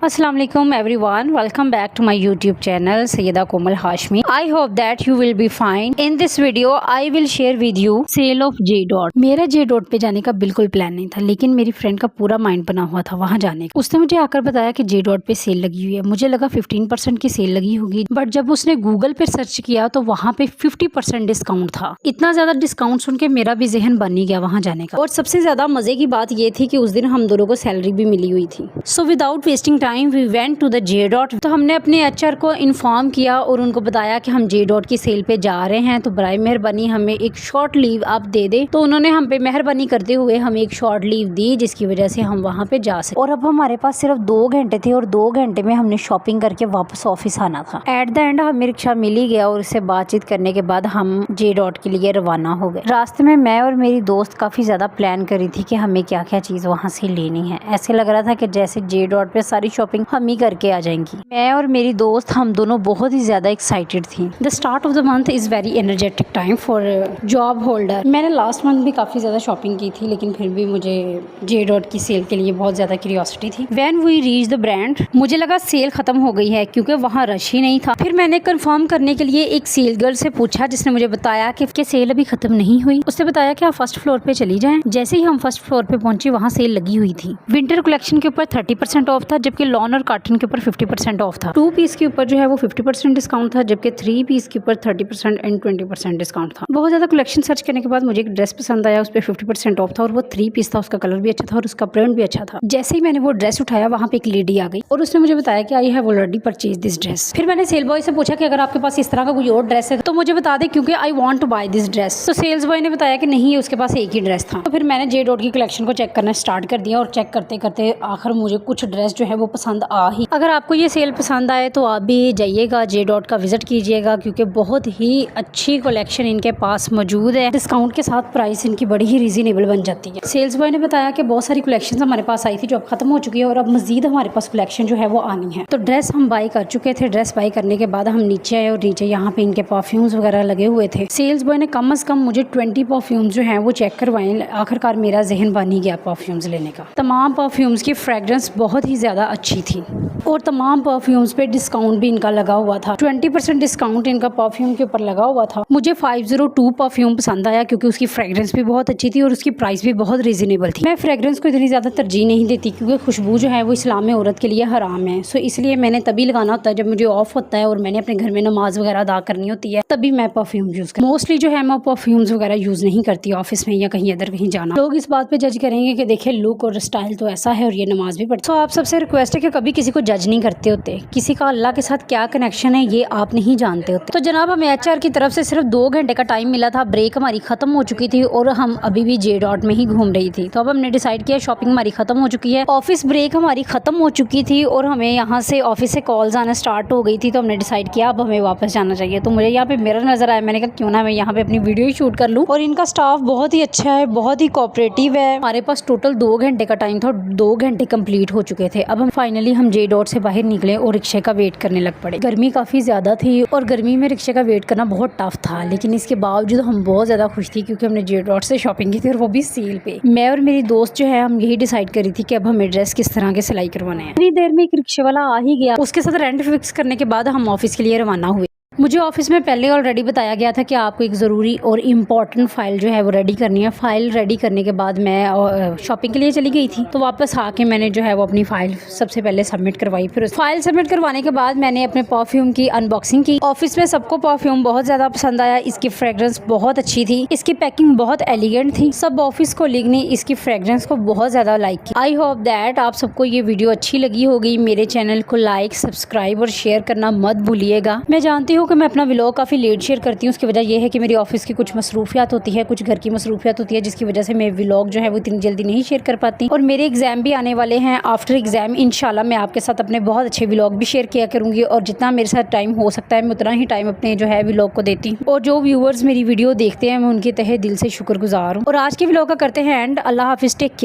अस्सलाम वालेकुम everyone, welcome back to my YouTube channel Syeda Komal Hashmi. I hope that you will be fine. In this video I will share with you sale of J dot. मेरा J dot पे जाने का बिल्कुल plan नहीं था, लेकिन मेरी फ्रेंड का पूरा माइंड बना हुआ था वहाँ जाने का। उसने मुझे आकर बताया कि जे डॉट पे सेल लगी हुई है। मुझे लगा 15% की सेल लगी होगी, बट जब उसने गूगल पे सर्च किया तो वहाँ पे 50% डिस्काउंट था। इतना ज्यादा डिस्काउंट सुन के मेरा भी जहन बन ही गया वहाँ जाने का। और सबसे ज्यादा मजे की बात ये थी कि उस दिन हम दोनों को सैलरी भी मिली हुई थी। So without wasting time we went to the J dot. तो हमने अपने एचआर को इन्फॉर्म किया और उनको बताया कि हम जे डॉट की सेल पे जा रहे हैं, तो बराए मेहरबानी हमें एक शॉर्ट लीव आप दे दे। तो उन्होंने हम पे मेहरबानी करते हुए हमें एक शॉर्ट लीव दी, जिसकी वजह से हम वहाँ पे जा सके। और अब हमारे पास सिर्फ 2 घंटे थे और 2 घंटे में हमने शॉपिंग करके वापस ऑफिस आना था। एट द एंड हमें रिक्शा मिल ही गया और उससे बातचीत करने के बाद हम जे डॉट के लिए रवाना हो गए। रास्ते में मैं और मेरी दोस्त काफी ज्यादा प्लान करी थी कि हमें क्या क्या चीज वहाँ से लेनी है। ऐसे लग रहा था कि जैसे जे डॉट पे सारी शॉपिंग हम ही करके आ जाएंगी। मैं और मेरी दोस्त हम दोनों बहुत ही ज्यादा एक्साइटेड थी। The start of the month is very energetic time for job holder. मैंने लास्ट मंथ भी काफी ज्यादा शॉपिंग की थी, लेकिन फिर भी मुझे जे डॉट की सेल के लिए बहुत ज्यादा क्यूरियोसिटी थी। When we reach the brand, मुझे लगा सेल खत्म हो गई है क्योंकि वहाँ रश ही नहीं था। फिर मैंने कंफर्म करने के लिए एक सेल गर्ल से पूछा, जिसने मुझे बताया कि सेल अभी खत्म नहीं हुई। उसने बताया कि आप फर्स्ट फ्लोर पे चली जाएं। जैसे ही हम फर्स्ट फ्लोर पे पहुंचे, वहाँ सेल लगी हुई थी। विंटर कलेक्शन के ऊपर 30% ऑफ था, जबकि लॉन और कॉटन के ऊपर 50% ऑफ था। 2 पीस के ऊपर जो है वो 50% डिस्काउंट था, जबकि 3 पीस के ऊपर 30% एंड 20% डिस्काउंट था। बहुत ज्यादा कलेक्शन सर्च करने के बाद मुझे एक ड्रेस पसंद आया, उस पर 50% ऑफ था और वो 3 पीस था। उसका कलर भी अच्छा था और उसका प्रिंट भी अच्छा था। जैसे ही मैंने वो ड्रेस उठाया, वहाँ पे एक लेडी आ गई और उसने मुझे बताया कि I have already purchase this dress. फिर मैंने सेल बॉय से पूछा कि अगर आपके पास इस तरह का कोई और ड्रेस है तो मुझे बता दे, क्योंकि I want to buy this dress. तो सेल्स बॉय ने बताया कि नहीं, उसके पास एक ही ड्रेस था। तो फिर मैंने जे डॉट की कलेक्शन को चेक करना स्टार्ट कर दिया और चेक करते करते आखिर मुझे कुछ ड्रेस जो है वो पसंद आ ही। अगर आपको ये सेल पसंद आए तो आप भी जाइएगा, जे डॉट का विजिट कीजिएगा, क्योंकि बहुत ही अच्छी कलेक्शन इनके पास मौजूद है। डिस्काउंट के साथ प्राइस इनकी बड़ी ही रीजनेबल बन जाती है। सेल्स बॉय ने बताया कि बहुत सारी कलेक्शन हमारे पास आई थी जो अब खत्म हो चुकी है और अब मजीद हमारे पास कलेक्शन जो है वो आनी है। तो ड्रेस हम बाई कर चुके थे। ड्रेस बाई करने के बाद हम नीचे आए और नीचे यहाँ पे इनके परफ्यूम्स वगैरह लगे हुए थे। सेल्स बॉय ने कम से कम मुझे 20 परफ्यूम्स जो है वो चेक करवाए। आखिरकार मेरा जहन बन ही गया परफ्यूम्स लेने का। तमाम परफ्यूम्स की फ्रेग्रेंस बहुत ही ज्यादा अच्छी थी और तमाम परफ्यूम्स पे डिस्काउंट भी इनका लगा हुआ था। 20% डिस्काउंट इनका परफ्यूम के ऊपर लगा हुआ था। मुझे 502 परफ्यूम पसंद आया क्योंकि उसकी फ्रेग्रेंस भी बहुत अच्छी थी और उसकी प्राइस भी बहुत रीजनेबल थी। मैं फ्रेग्रेंस को इतनी ज्यादा तरजीह नहीं देती क्योंकि खुशबू जो है वो इस्लाम में औरत के लिए हराम है। सो इसलिए मैंने तभी लगाना होता है जब मुझे ऑफ होता है और मैंने अपने घर में नमाज वगैरह अदा करनी होती है, तभी मैं परफ्यूम यूज करती। मोस्टली जो है मैं परफ्यूम्स वगैरह यूज नहीं करती ऑफिस में या कहीं अदर कहीं जाना। लोग इस बात पे जज करेंगे कि देखे लुक और स्टाइल तो ऐसा है और ये नमाज भी पढ़ती। तो आप सबसे रिक्वेस्ट है कि कभी किसी को जज नहीं करते होते। किसी का अल्लाह के साथ क्या कनेक्शन है ये आप नहीं जानते होते। तो जनाब, हमें एचआर की तरफ से सिर्फ 2 घंटे का टाइम मिला था। ब्रेक हमारी खत्म हो चुकी थी और हम अभी भी जे डॉट में ही घूम रही थी। तो अब हमने डिसाइड किया, शॉपिंग हमारी खत्म हो चुकी है, ऑफिस ब्रेक हमारी खत्म हो चुकी थी और हमें यहाँ से ऑफिस से कॉल्स आना स्टार्ट हो गई थी। तो हमने डिसाइड किया अब हमें वापस जाना चाहिए। तो मुझे यहाँ पे मिरर नजर आया, मैंने कहा क्यों ना मैं यहाँ पे अपनी वीडियो ही शूट कर लूँ। और इनका स्टाफ बहुत ही अच्छा है, बहुत ही कोऑपरेटिव है। हमारे पास टोटल 2 घंटे का टाइम था और 2 घंटे कंप्लीट हो चुके थे। अब हम फाइनली जे डॉट से बाहर निकले और रिक्शे का वेट करने लग पड़े। गर्मी काफी ज्यादा थी और गर्मी में रिक्शे का वेट करना बहुत टफ था, लेकिन इसके बावजूद हम बहुत ज्यादा खुश थी क्योंकि हमने जे डॉट से शॉपिंग की थी और वो भी सेल पे। मैं और मेरी दोस्त जो है हम यही डिसाइड करी थी कि अब हमें ड्रेस किस तरह के सिलाई करवाने हैं। इतनी देर में एक रिक्शे वाला आ ही गया। उसके साथ रेंट फिक्स करने के बाद हम ऑफिस के लिए रवाना हुए। मुझे ऑफिस में पहले ऑलरेडी बताया गया था कि आपको एक ज़रूरी और इम्पॉर्टेंट फाइल जो है वो रेडी करनी है। फाइल रेडी करने के बाद मैं शॉपिंग के लिए चली गई थी। तो वापस आके मैंने जो है वो अपनी फाइल सबसे पहले सबमिट करवाई। फिर फाइल सबमिट करवाने के बाद मैंने अपने परफ्यूम की अनबॉक्सिंग की। ऑफिस में सबको परफ्यूम बहुत ज़्यादा पसंद आया। इसकी फ्रेग्रेंस बहुत अच्छी थी, इसकी पैकिंग बहुत एलिगेंट थी। सब ऑफिस कोलीग ने इसकी फ्रेग्रेंस को बहुत ज़्यादा लाइक किया। आई होप दैट आप सबको ये वीडियो अच्छी लगी होगी। मेरे चैनल को लाइक, सब्सक्राइब और शेयर करना मत भूलिएगा। मैं जानती हूँ कि मैं अपना व्लॉग काफ़ी लेट शेयर करती हूँ। उसकी वजह यह है कि मेरी ऑफिस की कुछ मसरूफियात होती है, कुछ घर की मसरूफियात होती है, जिसकी वजह से मैं व्लॉग जो है वो इतनी जल्दी नहीं शेयर कर पाती। और मेरे एग्जाम भी आने वाले हैं। आफ्टर एग्जाम इंशाल्लाह मैं आपके साथ अपने बहुत अच्छे व्लॉग भी शेयर किया करूँगी और जितना मेरे साथ टाइम हो सकता है मैं उतना ही टाइम अपने जो है व्लॉग को देती हूँ। और जो व्यूअर्स मेरी वीडियो देखते हैं मैं उनके तहे दिल से शुक्रगुजार हूँ। और आज के व्लॉग का करते हैं एंड। अल्लाह हाफिज़, टेक केयर।